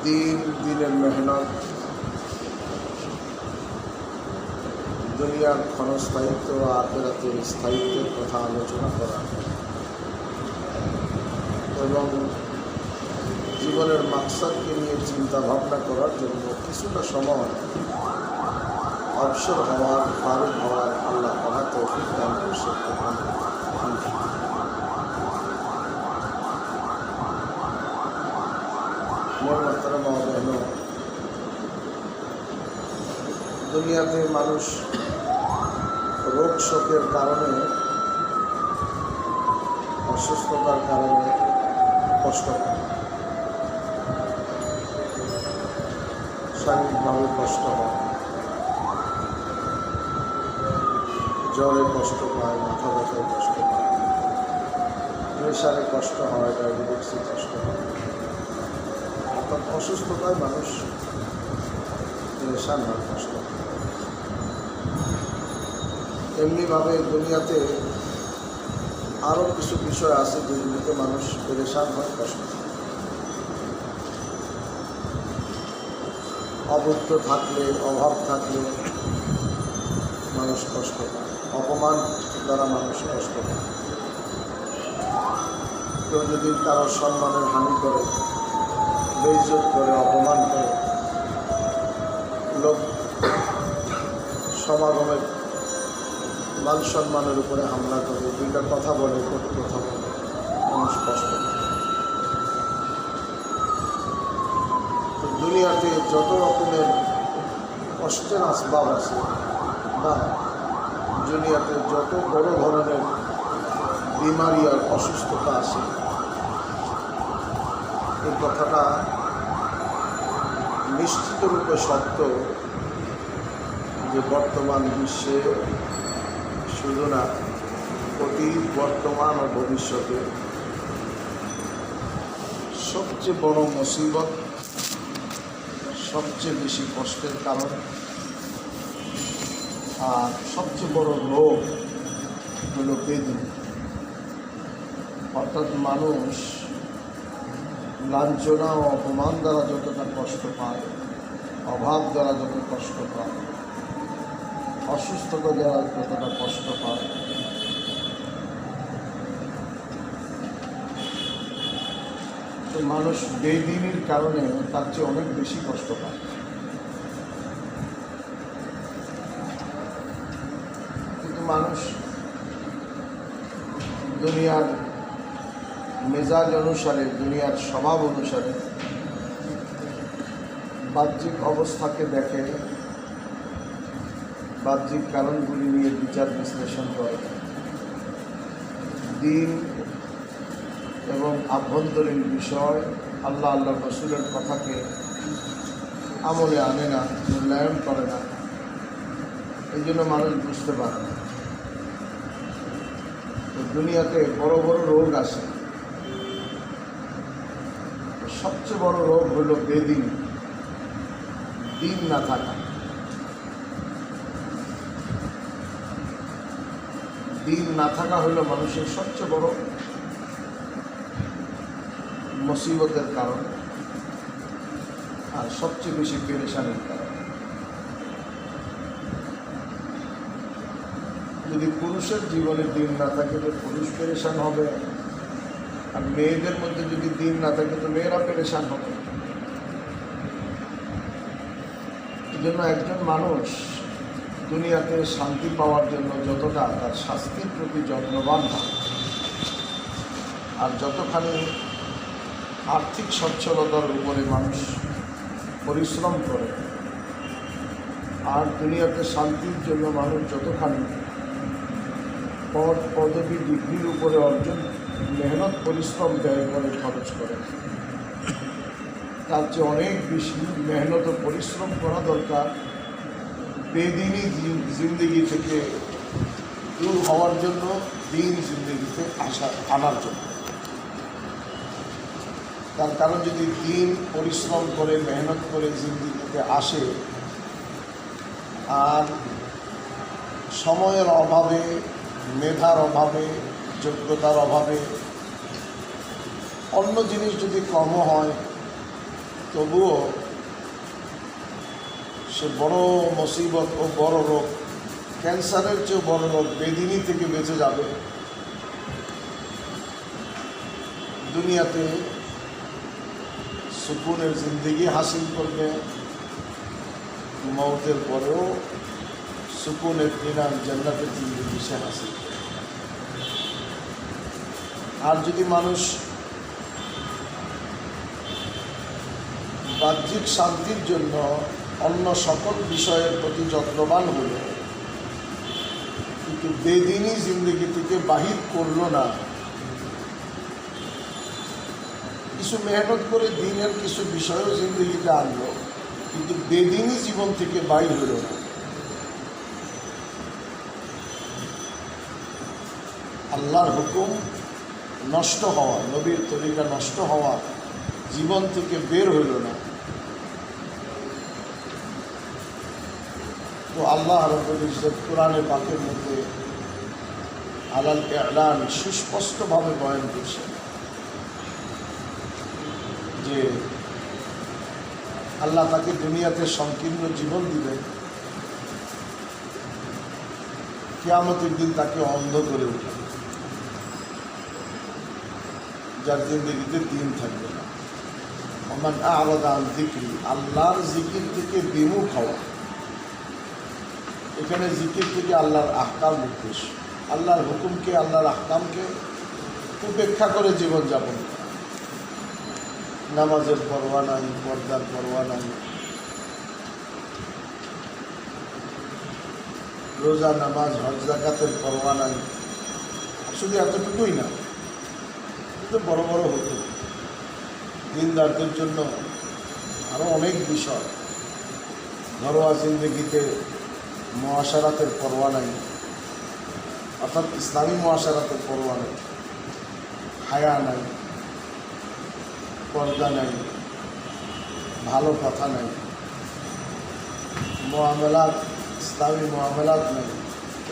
দিনের মেহনত, দুনিয়ার ক্ষণস্থায়িত্ব ও আখিরাতের স্থায়িত্বের কথা আলোচনা করা এবং জীবনের মাকসাদকে নিয়ে চিন্তা ভাবনা করার জন্য কিছুটা সময় অবসর হওয়ার, ফারুক হওয়ার আল্লাহ তাআলা তৌফিক দান করেছেন। মোহতরম বহন, দুনিয়াতে মানুষ রোগ শোকের কারণে, অসুস্থতার কারণে কষ্ট পায়, শারীরিকভাবে কষ্ট হয়, জ্বরে কষ্ট পায়, মাথা ব্যথায় কষ্ট পায়, প্রেশারে কষ্ট হয়, ডায়াবেটিক্সে কষ্ট হয়। অর্থাৎ অসুস্থতায় মানুষ পেরেশান হয়, কষ্ট হয়। এমনিভাবে দুনিয়াতে আরও কিছু বিষয় আছে যেগুলিতে মানুষ পেরেশান হয়, কষ্ট হয়। অবুদ্ধ থাকলে, অভাব থাকলে মানুষ কষ্ট পায়, অপমান দ্বারা মানুষ কষ্ট পায়। কেউ যদি কারো সম্মানের হানি করে, বেইজ্জত করে, অপমান করে, লোক সমাগমের মান সম্মানের উপরে হামলা করে, দুইটা কথা বলে, কটু কথা বলে, মানুষ কষ্ট পায়। তো দুনিয়াতে যত রকমের কষ্টের আসবাব আছে বা দুনিয়াতে যত বড় ধরনের বিমারি আর অসুস্থতা আছে, এই কথাটা নিশ্চিত রূপে সত্য যে বর্তমান বিশ্বে শুধু না, অতীত, বর্তমান ও ভবিষ্যতে সবচেয়ে বড় মুসিবত, সবচেয়ে বেশি কষ্টের কারণ আর সবচেয়ে বড় রোগ হলো বেদি। অর্থাৎ মানুষ লাঞ্ছনা ও অপমান দ্বারা যতটা কষ্ট পায়, অভাব দ্বারা যত কষ্ট পায়, অসুস্থতা দ্বারা যতটা কষ্ট পায়, তো মানুষ বেদিনীর কারণে তার চেয়ে অনেক বেশি কষ্ট পায়। কিন্তু মানুষ দুনিয়ার মেজাজ অনুসারে, দুনিয়ার স্বভাব অনুসারে বাহ্যিক অবস্থাকে দেখে, বাহ্যিক কারণগুলি নিয়ে বিচার বিশ্লেষণ করে, দিন এবং আভ্যন্তরীণ বিষয়, আল্লাহ রসুলের কথাকে আমলে আনে না, মূল্যায়ন করে না। এই জন্য মানুষ বুঝতে পারে না। দুনিয়াতে বড় বড় রোগ আসে, সবচেয়ে বড় রোগ হলো বেদিন, দিন না থাকা। দিন না থাকা হলো মানুষের সবচেয়ে বড় মুসিবতের কারণ আর সবচেয়ে বেশি পেরেশানির কারণ। যদি পুরুষের জীবনে দিন না থাকে তো পুরুষ পেরেশান হবে, আর মেয়েদের মধ্যে যদি দিন না থাকে তো মেয়েরা পেরেশান হবে। এই জন্য একজন মানুষ দুনিয়াতে শান্তি পাওয়ার জন্য যতটা তার স্বাস্থ্যের প্রতি যত্নবান হয়, আর যতখানি আর্থিক সচ্ছলতার উপরে মানুষ পরিশ্রম করে, আর দুনিয়াতে শান্তির জন্য মানুষ যতখানি পদ, পদবী, ডিগ্রির উপরে অর্জন, মেহনত, পরিশ্রম ব্যয় করে, খরচ করে, তার চেয়ে অনেক বেশি মেহনত ও পরিশ্রম করা দরকার বেদিনী জিন্দগি থেকে দূর হওয়ার জন্য, দিন জিন্দগিতে আনার জন্য। তার কারণ যদি দিন পরিশ্রম করে, মেহনত করে জিন্দগিতে আসে, আর সময়ের অভাবে, মেধার অভাবে, যোগ্যতার অভাবে অন্য জিনিস যদি কম হয়, তবুও সে বড় মুসিবত ও বড় রোগ, ক্যান্সারের চেয়ে বড় রোগ বেদিনী থেকে বেঁচে যাবে। দুনিয়াতে সুকুনের জিন্দেগি হাসিল করবে, মৌতের পরেও সুকুনের ইনাম জান্নাতের জিন্দেগি সে হাসিল করবে। আর যদি মানুষ বাহ্যিক শান্তির জন্য অন্য সকল বিষয়ের প্রতি যত্নবান হল, কিন্তু বেদিনী জিন্দগি থেকে বাহির করল না, কিছু মেহনত করে দিনের কিছু বিষয়ও জিন্দগিতে আনলো, কিন্তু বেদিনী জীবন থেকে বাহির হল না, আল্লাহর হুকুম নষ্ট হওয়া, নবীর তরিকা নষ্ট হওয়া, জীবন থেকে বের হইল না, তো আল্লাহ রাব্বুল ইজ্জত কোরআনে পাকের মধ্যে আলাল ইলান সুস্পষ্টভাবে বয়ান করছেন যে আল্লাহ তাকে দুনিয়াতে সংকীর্ণ জীবন দিবেন, কিয়ামতের দিন তাকে অন্ধ করে উঠবেন, যার জিন্দগিতে দিন থাকবে না। ওমান আ'রাদা আন যিকরি, আল্লাহর জিকির থেকে বিমুখ হওয়া। এখানে জিকির থেকে আল্লাহর আহকাম উদ্দেশ্য, আল্লাহর হুকুমকে, আল্লাহর আহকামকে উপেক্ষা করে জীবনযাপন করা। নামাজের পরোয়া নাই, পর্দার পরোয়া নাই, রোজা, নামাজ, হজ, যাকাতের পরোয়া নাই। শুধু এতটুকুই না, কিন্তু বড় বড় হতো দিনদারদের জন্য আরও অনেক বিষয়। ঘরোয়া জিন্দগিতে মুআশারাতের পরোয়া নাই, অর্থাৎ ইসলামী মুআশারাতের পরোয়া নাই, হায়া নাই, পর্দা নাই, ভালো কথা নাই, মুআমালাত, ইসলামী মুআমালাত নাই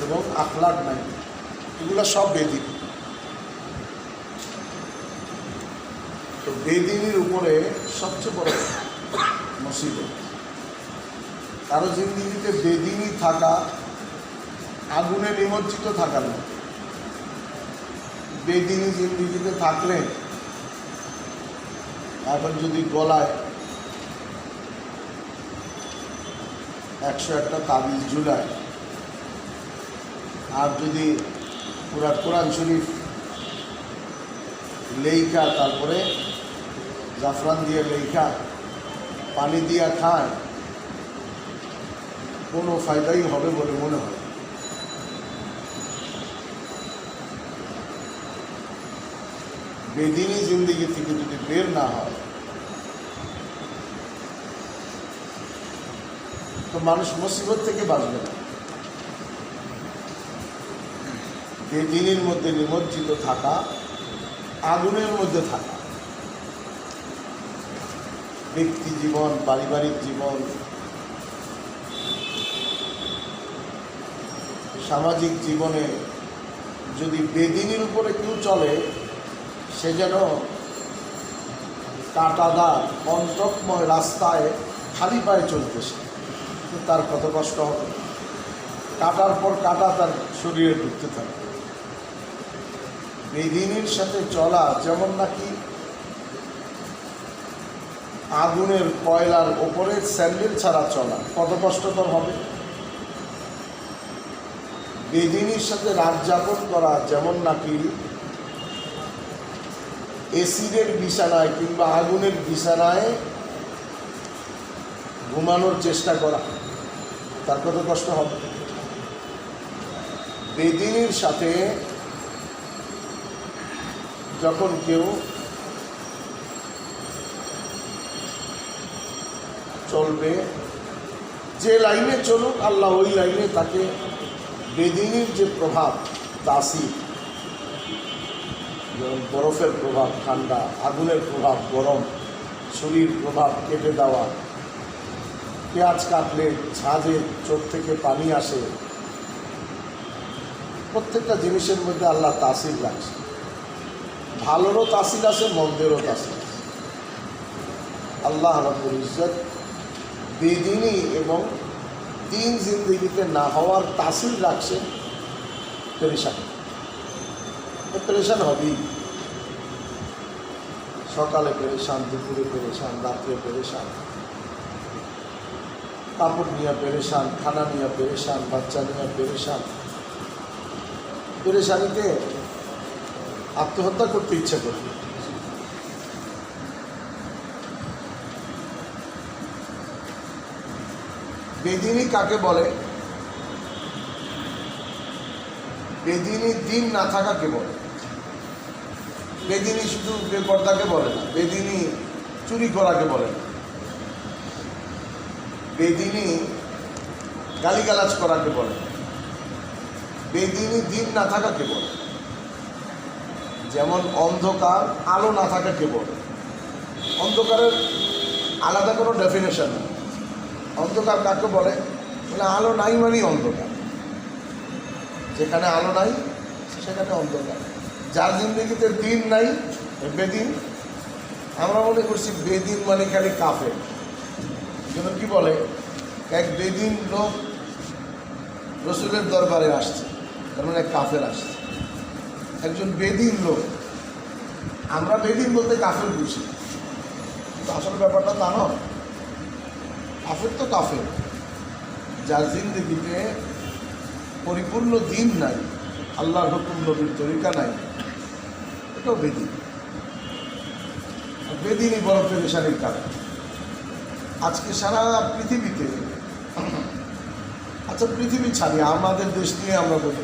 এবং আখলাক নাই। এগুলো সব বেদিনী। তো বেদিনীর উপরে সবচেয়ে বড় মুসিবত, কারো জিন্দিগিতে বেদিনী থাকা আগুনে নিমজ্জিত থাকা না। বেদিনী জিন্দিগিতে থাকলে এখন যদি গলায় 101টা তাবিজ ঝুলায়, আর যদি পুরা কোরআন শরীফ লেখা, তারপরে জাফরান দিয়ে লেখা, পানি দিয়া খায়, কোনো ফায়দাই হবে বলে মনে হয়। বেদিনী জিন্দিগি থেকে যদি বের না হয়, তো মানুষ মুসিবত থেকে বাঁচবে না। বেদিনীর মধ্যে নিমজ্জিত থাকা, আগুনের মধ্যে থাকা, ব্যক্তি জীবন, পারিবারিক জীবন, সামাজিক জীবনে যদি বেদিনীর উপরে কেউ চলে, সে যেন কাঁটাদার কণ্টকময় রাস্তায় খালি পায়ে চলতেছে, তার কত কষ্ট হবে। কাটার পর কাটা তার শরীরে ঢুকতে থাকে। বেদিনীর সাথে চলা যেমন নাকি আগুনের কয়লার ওপরে স্যান্ডেল ছাড়া চলা, কত কষ্টকর হবে। বেদিনীর সাথে রাত যাপন করা যেমন নাকি এসিডের বিছানায় কিংবা আগুনের বিছানায় ঘুমানোর চেষ্টা করা, তার কত কষ্ট হবে। বেদিনীর সাথে যখন কেউ চলবে, যে লাইনে চলুক আল্লাহ ওই লাইনে তাকে বেদিনীর যে প্রভাব, তাসির, যেমন বরফের প্রভাব ঠান্ডা, আগুনের প্রভাব গরম, শরীর প্রভাব কেটে দেওয়া, পেঁয়াজ কাটলে ঝাঁঝে চোখ থেকে পানি আসে, প্রত্যেকটা জিনিসের মধ্যে আল্লাহ তাসির রাখছে। ভালোরও তাসির আছে, মন্দেরও তাসির আছে। আল্লাহ রাব্বুল ইজ্জত বেদিনী এবং দিন জিন্দগিতে না হওয়ার তাসির রাখছে পেরেশান। পেরেশান হবেই, সকালে পেরেশান, দুপুরে পেরেশান, রাত্রে পেরেশান, কাপড় নিয়ে পেরেশান, খানা নিয়ে পেরেশান, বাচ্চা নিয়ে পেরেশান। পেরেশানিতে আত্মহত্যা করতে ইচ্ছে করবে। বেদিনী কাকে বলে? বেদিনী দিন না থাকাকে বলে। বেদিনী শুধু বেপর্দাকে বলে না, বেদিনী চুরি করাকে বলে না, বেদিনী গালিগালাজ করাকে বলে না, বেদিনী দিন না থাকাকে বলে। যেমন অন্ধকার আলো না থাকাকে বলে। অন্ধকারের আলাদা কোনো ডেফিনেশন নেই। অন্ধকার কাকে বলে? মানে আলো নাই মানেই অন্ধকার। যেখানে আলো নাই সেখানে অন্ধকার। যার জিন্দগিতে দিন নাই বেদিন। আমরা মনে করছি বেদিন মানে খালি কাফের। যেন কি বলে, এক বেদিন লোক রসুলের দরবারে আসছে, তার মানে কাফের আসছে। একজন বেদিন লোক, আমরা বেদিন বলতে কাফের বুঝি, কিন্তু আসলে ব্যাপারটা তা নয়। কাফের তো কাফের, যার জিন্দগিতে পরিপূর্ণ দিন নাই, আল্লাহর হুকুম নবীর তরিকা নাই, এটাও বেদিন। বেদিনই বড় পেরেশানির কারণ আজকে সারা পৃথিবীতে। আচ্ছা, পৃথিবী ছাড়ি, আমাদের দেশ নিয়ে আমরা বলি,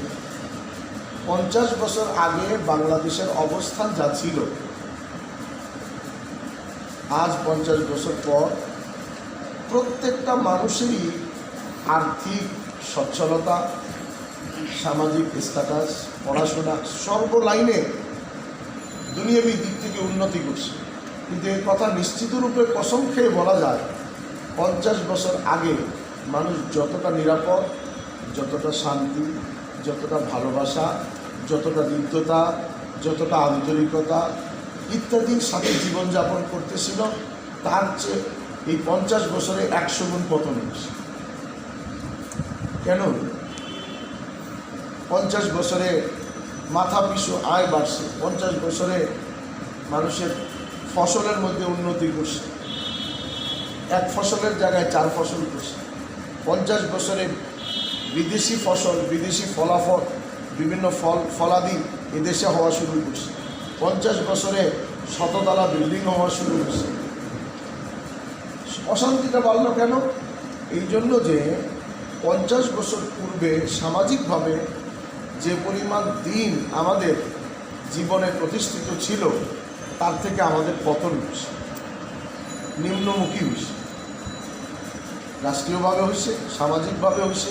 50 বছর আগে বাংলাদেশের অবস্থান যা ছিল, আজ 50 বছর পর প্রত্যেকটা মানুষেরই আর্থিক সচ্ছলতা, সামাজিক স্ট্যাটাস, পড়াশোনা সর্ব লাইনে দুনিয়াবী দিক থেকে উন্নতি করছে। কিন্তু এই কথা নিশ্চিত রূপে কসম খেয়ে বলা যায়, 50 বছর আগে মানুষ যতটা নিরাপদ, যতটা শান্তি, যতটা ভালোবাসা, যতটা হৃদ্যতা, যতটা আন্তরিকতা ইত্যাদির সাথে জীবনযাপন করতেছিল, তার চেয়ে এই 50 বছরে 100 গুণ পতন হয়েছে। কেন? 50 বছরে মাথা পিছু আয় বাড়ছে, 50 বছরে মানুষের ফসলের মধ্যে উন্নতি করছে, এক ফসলের জায়গায় 4 ফসল করছে। 50 বছরে বিদেশি ফসল, বিদেশি ফলাফল, বিভিন্ন ফলাদি এদেশে হওয়া শুরু করছে। 50 বছরে শততলা বিল্ডিং হওয়া শুরু করছে। অশান্তিটা বাড়ল কেন? এই জন্য যে 50 বছর পূর্বে সামাজিকভাবে যে পরিমাণ দিন আমাদের জীবনে প্রতিষ্ঠিত ছিল, তার থেকে আমাদের পতন হয়েছে, নিম্নমুখী হয়েছে। রাষ্ট্রীয়ভাবে হয়েছে, সামাজিকভাবে হয়েছে,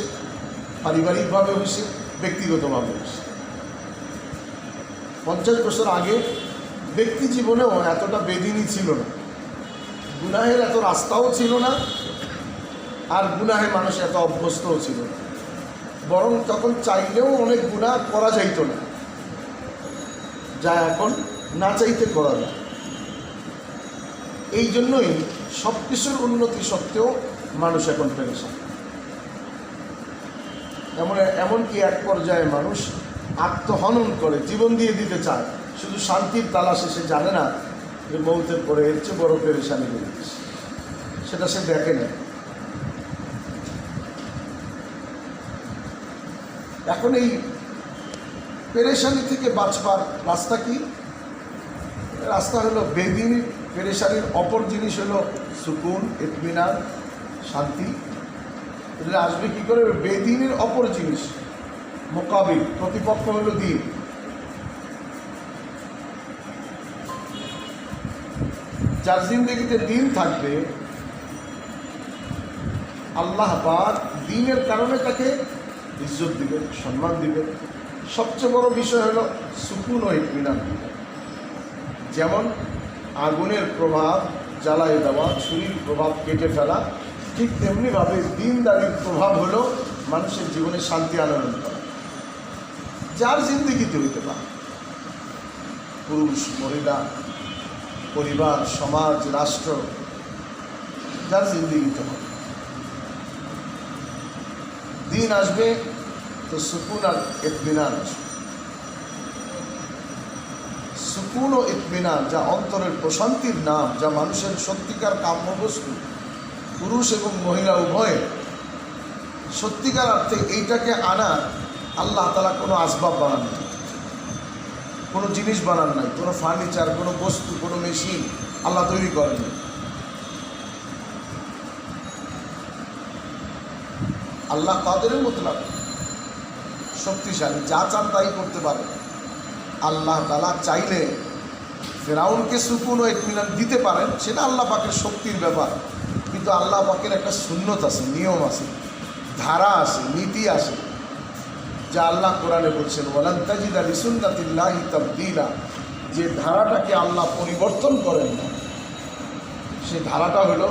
পারিবারিকভাবে হয়েছে, ব্যক্তিগতভাবে হয়েছে। 50 বছর আগে ব্যক্তি জীবনেও এতটা বেদিনী ছিল না, গুনাহের এত রাস্তাও ছিল না, আর গুনাহে মানুষ এত অভ্যস্তও ছিল না। বরং তখন চাইলেও অনেক গুনাহ করা যাইত না, যা এখন না চাইতে করা যায়। এই জন্যই সব কিছুর উন্নতি সত্ত্বেও মানুষ এখন পেরেশান। এমনকি এক পর্যায়ে মানুষ আত্মহনন করে, জীবন দিয়ে দিতে চায়, শুধু শান্তির তালাশে। সে জানে না যে মৌতের পরে এর চেয়ে বড় পেরেশানি হয়ে গেছে, সেটা সে দেখে না। এখন এই পেরেশানি থেকে বাঁচবার রাস্তা কি? রাস্তা হলো বেদিনী। পেরেশানির অপর জিনিস হলো সুকুন, ইতমিনান, শান্তি। এটা আসবে কি করে? বেদিনের অপর জিনিস মোকাবিল, প্রতিপক্ষ হলো দিন। যার জিন্দগিতে দিন থাকবে, আল্লাহ পাক দিনের কারণে তাকে ইজ্জত দিবেন, সম্মান দিবেন। সবচেয়ে বড় বিষয় হলো সুকুন ও ইতমিনান। যেমন আগুনের প্রভাব জ্বালায় দেওয়া, ছুরির প্রভাব কেটে ফেলা, ঠিক তেমনিভাবে দিনদারির প্রভাব হলো মানুষের জীবনে শান্তি আনয়ন করা। যার জিন্দগিতে হইতে পারে, পুরুষ, মহিলা, পরিবার, সমাজ, রাষ্ট্র, যার জিন্দিগিতে হবে। দিন আসবে তো সুকুন আর ইতমিনান আসবে। সুকুন ও ইতমিনান যা অন্তরের প্রশান্তির নাম, যা মানুষের সত্যিকার কাম্যবস্তু, পুরুষ এবং মহিলা উভয়ে সত্যিকার অর্থে এইটাকে আনা আল্লাহ তাআলা কোনো আসবাব বানান নাই, কোনো জিনিস বানান নাই, কোনো ফার্নিচার, কোনো বস্তু, কোনো মেশিন আল্লাহ তৈরি করেননি। আল্লাহ তাদেরও মতলব শক্তিশালী, যা চান তাই করতে পারে। আল্লাহ তাআলা চাইলে ফেরাউনকে সুকুন ও ইতমিনান দিতে পারেন, সেটা আল্লাহ পাকের শক্তির ব্যাপার। কিন্তু আল্লাহ পাকের একটা সুন্নত আছে, নিয়ম আছে, ধারা আছে, নীতি আছে, যা আল্লাহ কোরআনে বলছেন ওয়ালান তাজিদা লিসুন্নাতিল্লাহি তাবদীলা। যে ধারাটাকে আল্লাহ পরিবর্তন করেন না, সে ধারাটা হলো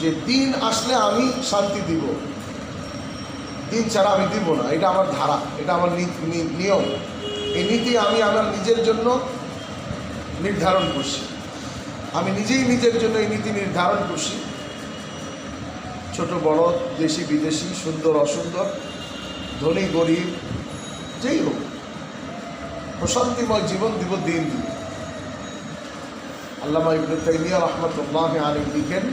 যে দিন আসলে আমি শান্তি দিব, দিন ছাড়া আমি দিব না। এটা আমার ধারা, এটা আমার নিয়ম। এই নীতি আমি আমার নিজের জন্য নির্ধারণ করছি, আমি নিজেই নিজের জন্য এই নীতি নির্ধারণ করছি। ছোট বড়, দেশি বিদেশি, সুন্দর অসুন্দর, ধনী গরিব, যেই হোক, প্রশান্তিময় জীবন দিব দিন দিব। আল্লামা ইবনে তাইমিয়া রাহমাতুল্লাহি আলাইহি লিখেন,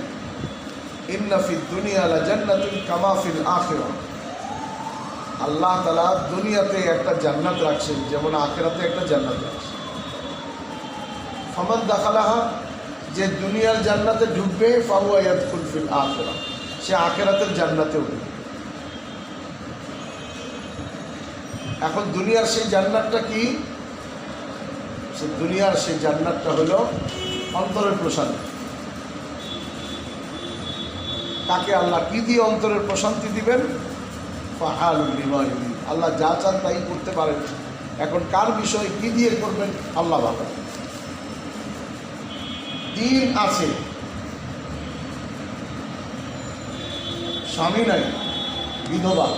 ইন্না ফিদ দুনিয়া লাজান্নাতুন কামা ফিল আখিরাহ। আল্লাহ তাআলা দুনিয়াতে একটা জান্নাত রাখছেন যেমন আখিরাতে একটা জান্নাত রাখছেন। ফামান দাখালাহা, যে দুনিয়ার জান্নাতে ঢুকবে, ফাহুয়া ইয়াদখুল ফিল আখিরাহ, সে আখিরাতের জান্নাতে উঠবে। এখন দুনিয়ার সেই জান্নাতটা কি? সে দুনিয়ার সেই জান্নাতটা হলো অন্তরের প্রশান্তি। তাকে আল্লাহ কি দিয়ে অন্তরের প্রশান্তি দিবেন? ফাআলুল লিমা ইউরিদ, আল্লাহ যা চান তাই করতে পারেন। এখন কার বিষয় কি দিয়ে করবেন আল্লাহ ভালো। দিন আছে, স্বামী নাই, বিধবা,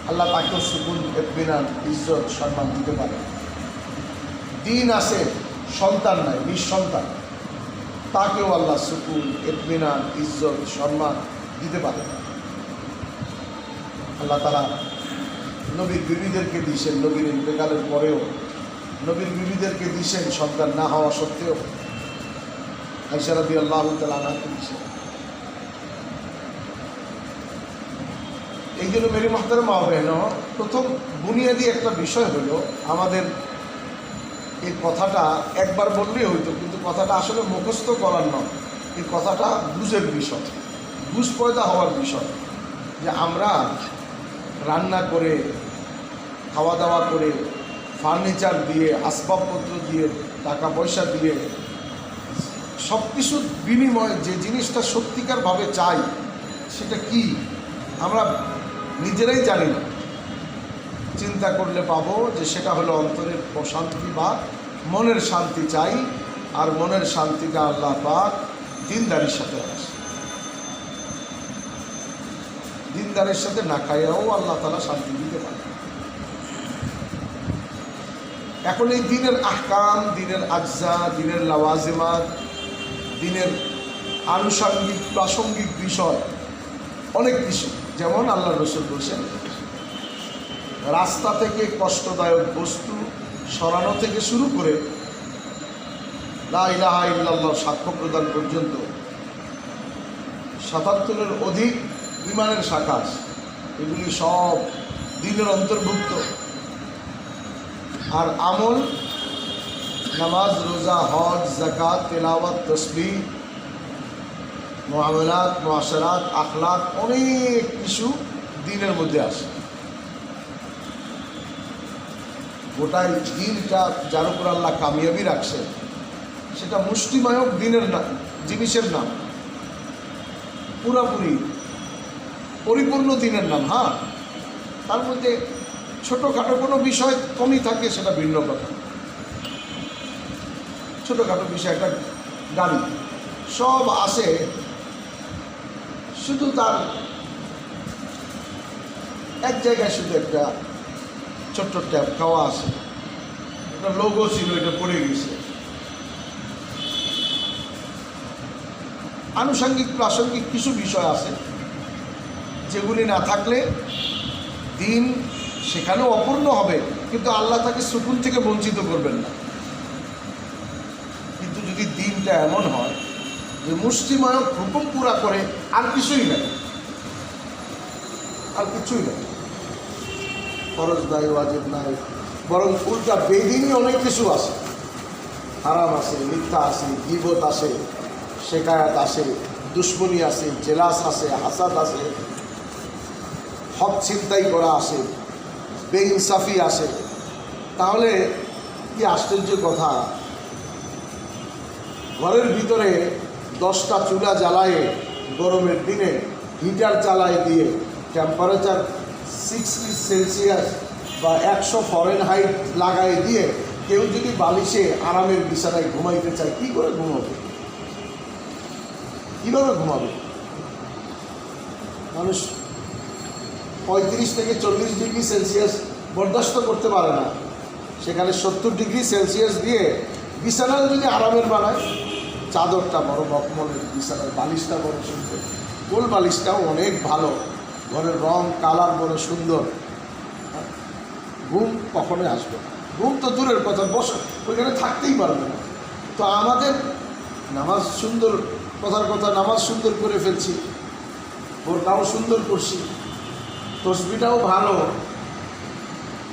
আল্লাহ তাকেও সুকুন, ইতমিনান, ইজ্জত, সম্মান দিতে পারে। দিন আছে, সন্তান নাই, নিঃসন্তান, তাকেও আল্লাহ সুকুন, ইতমিনান, ইজ্জত, সম্মান দিতে পারে। আল্লাহ তাআলা নবীর বিবিদেরকে দিয়েছেন, নবীর ইন্তেকালের পরেও নবীর বিবিদেরকে দিয়েছেন সন্তান না হওয়া সত্ত্বেও। আয়েশা রাদিয়াল্লাহু তাআলা আনহাকে দিয়েছেন। এই জন্য মেরি মুহতারামা বেহেনো, প্রথম বুনিয়াদি একটা বিষয় হলো আমাদের এই কথাটা একবার বললেই হইতো, কিন্তু কথাটা আসলে মুখস্থ করার নয়, এই কথাটা বুঝের বিষয়, বুঝ পয়দা হওয়ার বিষয়। যে আমরা রান্না করে, খাওয়া দাওয়া করে, ফার্নিচার দিয়ে, আসবাবপত্র দিয়ে, টাকা পয়সা দিয়ে, সব কিছুর বিনিময়ে যে জিনিসটা সত্যিকারভাবে চাই সেটা কি আমরা নিজেরাই জানি না। চিন্তা করলে পাবো যে সেটা হলো অন্তরের প্রশান্তি বা মনের শান্তি চাই। আর মনের শান্তিটা আল্লাহ পাক দিনদারির সাথে আসে। দিনদারের সাথে না খাইয়াও আল্লাহ তাআলা শান্তি দিতে পারে। এখন এই দিনের আহকাম, দিনের আজ্জা, দিনের লাওয়াজিমাত, দিনের আনুষঙ্গিক প্রাসঙ্গিক বিষয় অনেক কিছু, যেমন আল্লাহ রাসূল বলেছেন রাস্তা থেকে কষ্টদায়ক বস্তু সরানো থেকে শুরু করে লা ইলাহা ইল্লাল্লাহ সাক্ষ্য প্রদান পর্যন্ত ৭৭-এর অধিক ইমানের শাখা আছে। এগুলি সব দিনের অন্তর্ভুক্ত। আর আমল, নামাজ, রোজা, হজ, যাকাত, তেলাওয়াত, তাসবিহ, মুআমালাত, মুআশারাত, আখলাক, অনেক কিছু দিনের মধ্যে আসে। গোটাই দিনটা যার উপর আল্লাহ কামিয়াবি রাখছে সেটা মুষ্টিমায়ক দিনের নাম, জিনিসের নাম, পুরাপুরি পরিপূর্ণ দিনের নাম। হ্যাঁ, তার মধ্যে ছোটোখাটো কোনো বিষয় কমই থাকে, সেটা ভিন্ন কথা। ছোটোখাটো বিষয়, একটা গাড়ি সব আসে, শুধু তার এক জায়গায় শুধু একটা ছোট্ট ট্যাপ খাওয়া আছে, একটা লোগো ছিল, এটা পড়ে গেছে। আনুষঙ্গিক প্রাসঙ্গিক কিছু বিষয় আছে যেগুলি না থাকলে দিন সেখানেও অপূর্ণ হবে, কিন্তু আল্লাহ তাকে সুকুন থেকে বঞ্চিত করবেন না। কিন্তু যদি দিনটা এমন হয় যে মুষ্টিময়ক হুকুম পুরা করে আর কিছুই নাই, আর কিছুই নাই, ফরজ নাই, ওয়াজিব নাই, বরং উল্টা বেদিনই অনেক কিছু আছে, হারাম আছে, মিথ্যা আছে, গীবত আছে, শেকায়াত আছে, দুশ্মনী আছে, জেলাস আছে, হাসাদ আছে, হক ছিনতাই করা আছে, বেইনসাফি আছে। তাহলে কি আশ্চর্য কথা, ঘরের ভিতরে 10টা চুলা জ্বালায়ে গরমের দিনে হিটার চালায় দিয়ে টেম্পারেচার 60 সেলসিয়াস বা 100 ফরেনহাইট লাগাই দিয়ে কেউ যদি বালিশে আরামের বিছানায় ঘুমাইতে চায়, কি করে ঘুমাবে? কীভাবে ঘুমাবে? মানুষ 35 থেকে 40 ডিগ্রি সেলসিয়াস বরদাস্ত করতে পারে না, সেখানে 70 ডিগ্রি সেলসিয়াস দিয়ে বিছানায় যদি আরামের বানায়, চাদরটা বড় মখমলের, বিছানার বালিশটা বড় সুন্দর, গোল বালিশটাও অনেক ভালো, ঘরের রং কালার বড় সুন্দর, ঘুম কখনোই আসবে না। ঘুম তো দূরের কথা, বসে ওইখানে থাকতেই পারবে না। তো আমাদের নামাজ সুন্দর, কথার কথা নামাজ সুন্দর করে ফেলছি, বোরকাও সুন্দর করছি, তসবিটাও ভালো,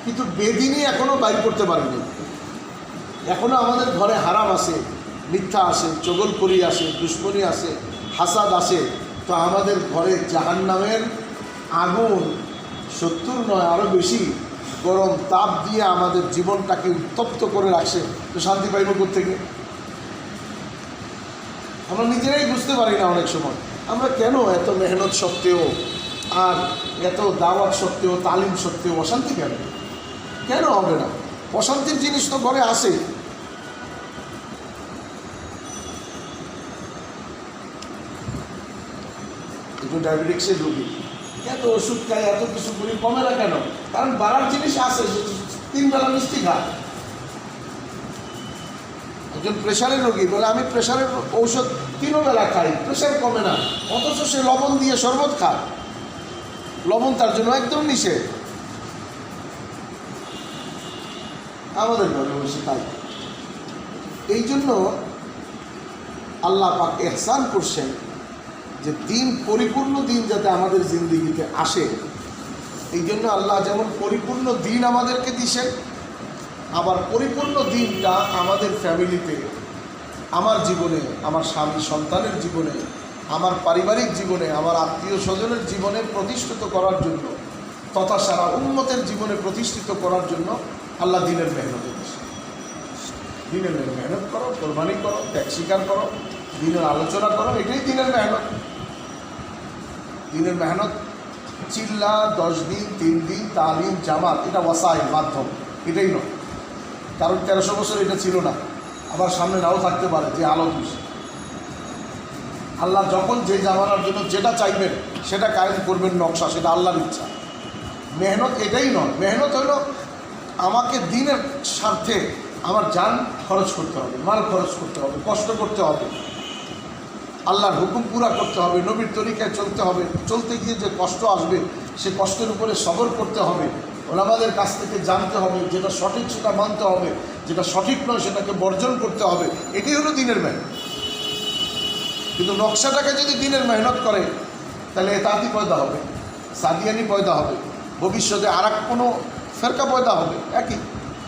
কিন্তু বেদিনই এখনও বাইর করতে পারিনি। এখনও আমাদের ঘরে হারাম আছে, মিথ্যা আছে, চগলখড়ি আছে, দুশ্মনী আছে, হাসাদ আছে। তো আমাদের ঘরে জাহান্নামের আগুন 70 নয় আরও বেশি গরম তাপ দিয়ে আমাদের জীবনটাকে উত্তপ্ত করে রাখছে। তো শান্তি পাইব কোত্থেকে? আমরা নিজেরাই বুঝতে পারি না অনেক সময় আমরা কেন এত মেহনত সত্ত্বেও আর এত দাওয়াত সত্ত্বেও, তালিম সত্ত্বেও অশান্তি কেন? কেন হবে না? অশান্তির জিনিস তো ঘরে আসে। একটু ডায়াবেটিক্সের রোগী এত ওষুধ খায়, এত কিছু করি, কমে না কেন? কারণ বাড়ার জিনিস আছে, 3 বেলা মিষ্টি খায়। একজন প্রেশারের রোগী বলে আমি প্রেশারের ঔষধ 3 বেলা খাই, প্রেশার কমে না, অথচ সে লবণ দিয়ে শরবত খায়। লবণ তার জন্য একদম নিষেধ। আমাদের ঘরে বসে তাই। এই জন্য আল্লাহ পাক ইহসান করছেন যে দিন, পরিপূর্ণ দিন যাতে আমাদের জিন্দেগিতে আসে। এই জন্য আল্লাহ যেমন পরিপূর্ণ দিন আমাদেরকে দিছেন, আবার পরিপূর্ণ দিনটা আমাদের ফ্যামিলিতে, আমার জীবনে, আমার স্বামী সন্তানের জীবনে, আমার পারিবারিক জীবনে, আমার আত্মীয় স্বজনের জীবনে প্রতিষ্ঠিত করার জন্য, তথা সারা উম্মতের জীবনে প্রতিষ্ঠিত করার জন্য আল্লাহ দিনের মেহনত দিয়েছে। দিনের মেহনত করো, কোরবানি করো, ত্যাগ স্বীকার করো, দিনের আলোচনা করো, এটাই দিনের মেহনত। দিনের মেহনত চিল্লা 10 দিন, 3 দিন, তালিম, জামাত, এটা ওয়াসাইল, মাধ্যম, এটাই নয়। কারণ 1300 বছর এটা ছিল না, আবার সামনে নাও থাকতে পারে, যে আলো দিস। আল্লাহ যখন যে জামানার জন্য যেটা চাইবেন সেটা কায়েম করবেন, নকশা, সেটা আল্লাহর ইচ্ছা। মেহনত এটাই নয়। মেহনত হলো আমাকে দিনের স্বার্থে আমার জান খরচ করতে হবে, মাল খরচ করতে হবে, কষ্ট করতে হবে, আল্লাহর হুকুম পুরা করতে হবে, নবীর তরিকায় চলতে হবে। চলতে গিয়ে যে কষ্ট আসবে সে কষ্টের উপরে সবর করতে হবে, ওলামাদের কাছ থেকে জানতে হবে, যেটা সঠিক সেটা মানতে হবে, যেটা সঠিক নয় সেটাকে বর্জন করতে হবে। এটাই হলো দিনের মেহনত। কিন্তু নকশাটাকে যদি দিনের মেহনত করে তাহলে এতাতি পয়দা হবে, সাদিয়ানি পয়দা হবে, ভবিষ্যতে আর কোনো ফেরকা পয়দা হবে। একই,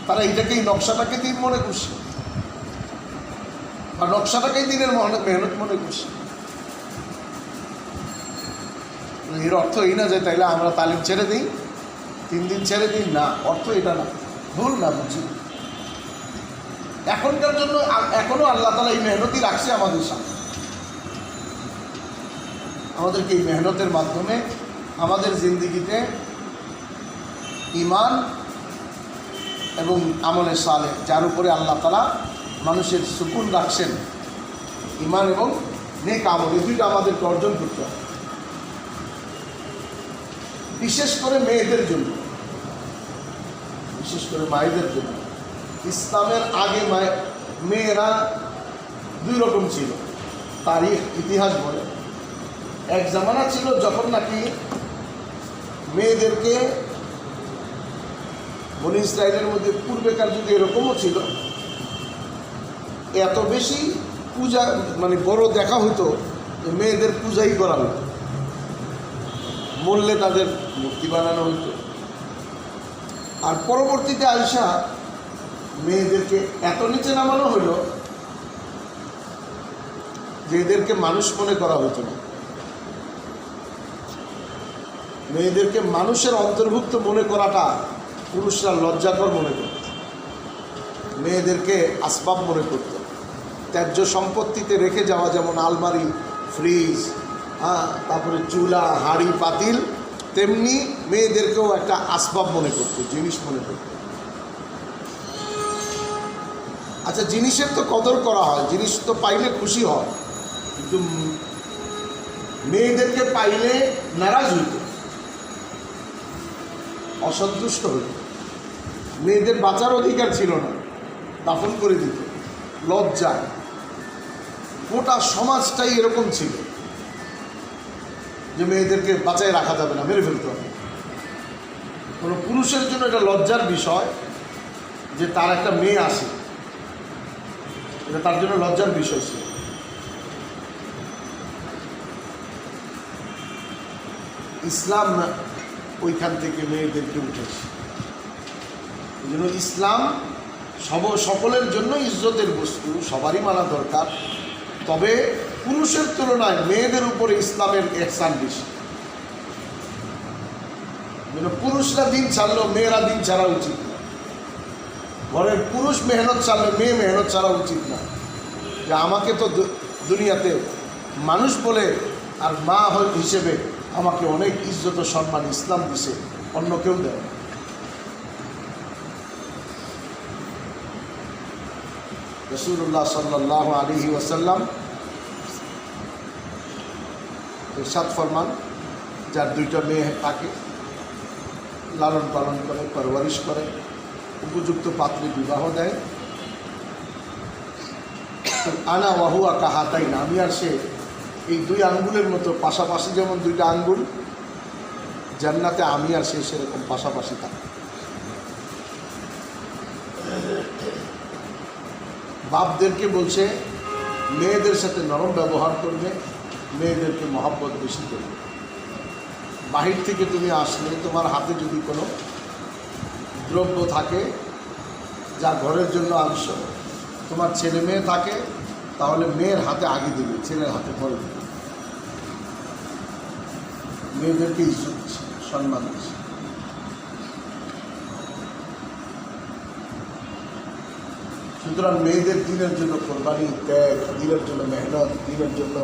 তারা এইটাকেই, নকশাটাকে দিন মনে করছে, আর নকশাটাকেই দিনের মেহনত মনে করছে। এর অর্থ এই না যে তাইলে আমরা তালিম ছেড়ে দিই, 3 দিন ছেড়ে দিই, না, অর্থ এটা না, ভুল না বুঝি। এখনকার জন্য এখনও আল্লাহ তাআলা এই মেহনতই রাখছে আমাদের সামনে। আমাদেরকে এই মেহনতের মাধ্যমে আমাদের জিন্দেগিতে ঈমান এবং আমলে সালেহ, যার উপরে আল্লাহ তাআলা মানুষের সুকুন রাখছেন, ঈমান এবং নেক আমল, এই দুইটা আমাদেরকে অর্জন করতে হবে। বিশেষ করে মেয়েদের জন্য, বিশেষ করে মায়েদের জন্য। ইসলামের আগে মেয়েরা 2 রকম ছিল। তারিখ ইতিহাস বলে, এক জামানা ছিল যখন নাকি মেয়েদেরকে বনি ইসরায়েলের মধ্যে পূর্বেকার যুগে এরকমও ছিল, এত বেশি পূজা মানে বড় দেখা হতো যে মেয়েদের পূজাই করা হতো, মরলে তাদের মূর্তি বানানো হতো। আর পরবর্তীতে আইসা মেয়েদেরকে এত নিচে নামানো হলো যে এদেরকে মানুষ মনে করা হতো না, মেয়েদেরকে মানুষের অন্তর্ভুক্ত মনে করাটা পুরুষরা লজ্জাকর মনে করত, মেয়েদেরকে আসবাব মনে করত। ত্যায্য সম্পত্তিতে রেখে যাওয়া যেমন আলমারি, ফ্রিজ, তারপরে চুলা, হাঁড়ি, পাতিল, তেমনি মেয়েদেরকেও একটা আসবাব মনে করত, জিনিস মনে করত। আচ্ছা, জিনিসের তো কদর করা হয়, জিনিস তো পাইলে খুশি হয়, কিন্তু মেয়েদেরকে পাইলে নারাজ হইত, অসন্তুষ্ট হইত। মেয়েদের বাঁচার অধিকার ছিল না, দাফন করে দিত লজ্জায়। গোটা সমাজটাই এরকম ছিল যে মেয়েদেরকে বাঁচায় রাখা যাবে না, মেরে ফেলতে হবে। কোনো পুরুষের জন্য এটা লজ্জার বিষয় যে তার একটা মেয়ে আসে, এটা তার জন্য লজ্জার বিষয় ছিল। ইসলাম ওইখান থেকে মেয়েদেরকে উঠেছে। এই জন্য ইসলাম সকলের জন্য ইজ্জতের বস্তু, সবারই মানা দরকার, তবে পুরুষের তুলনায় মেয়েদের উপরে ইসলামের ইহসান বেশি। পুরুষরা দিন ছাড়লেও মেয়েরা দিন ছাড়া উচিত না, ঘরের পুরুষ মেহনত ছাড়লে মেয়ে মেহনত ছাড়া উচিত না। যে আমাকে তো দুনিয়াতে মানুষ বলে আর মা হিসেবে আমাকে অনেক ইজ্জত ও সম্মান ইসলাম দিছে, অন্য কেউ দেয়। রাসূলুল্লাহ সাল্লাল্লাহু আলাইহি ওয়াসাল্লাম ইরশাদ ফরমান, যার দুইটা মেয়ে তাকে লালন পালন করে, পরবরিশ করে, উপযুক্ত পাত্রে বিবাহ দেয়, আনা ওয়াহুয়া কাহাতাইন, আমি আর সে এই দুই আঙ্গুলের মতো পাশাপাশি, যেমন দুইটা আঙ্গুল জান্নাতে আমি আর সে সেরকম পাশাপাশি থাকে। বাপদেরকে বলছে মেয়েদের সাথে নরম ব্যবহার করবে, মেয়েদেরকে মহব্বত বেশি করবে। বাহির থেকে তুমি আসলে তোমার হাতে যদি কোনো দ্রব্য থাকে যা ঘরের জন্য আনছ, তোমার ছেলে মেয়ে থাকে, তাহলে মেয়ের হাতে আগে দেবে, ছেলের হাতে পরে দেবে। মেয়েদেরকে ইজ্জত দিচ্ছে, সম্মান দিচ্ছে। সুতরাং মেয়েদের দিনের জন্য কোরবানি, ত্যাগ, দিনের জন্য মেহনত, দিনের জন্য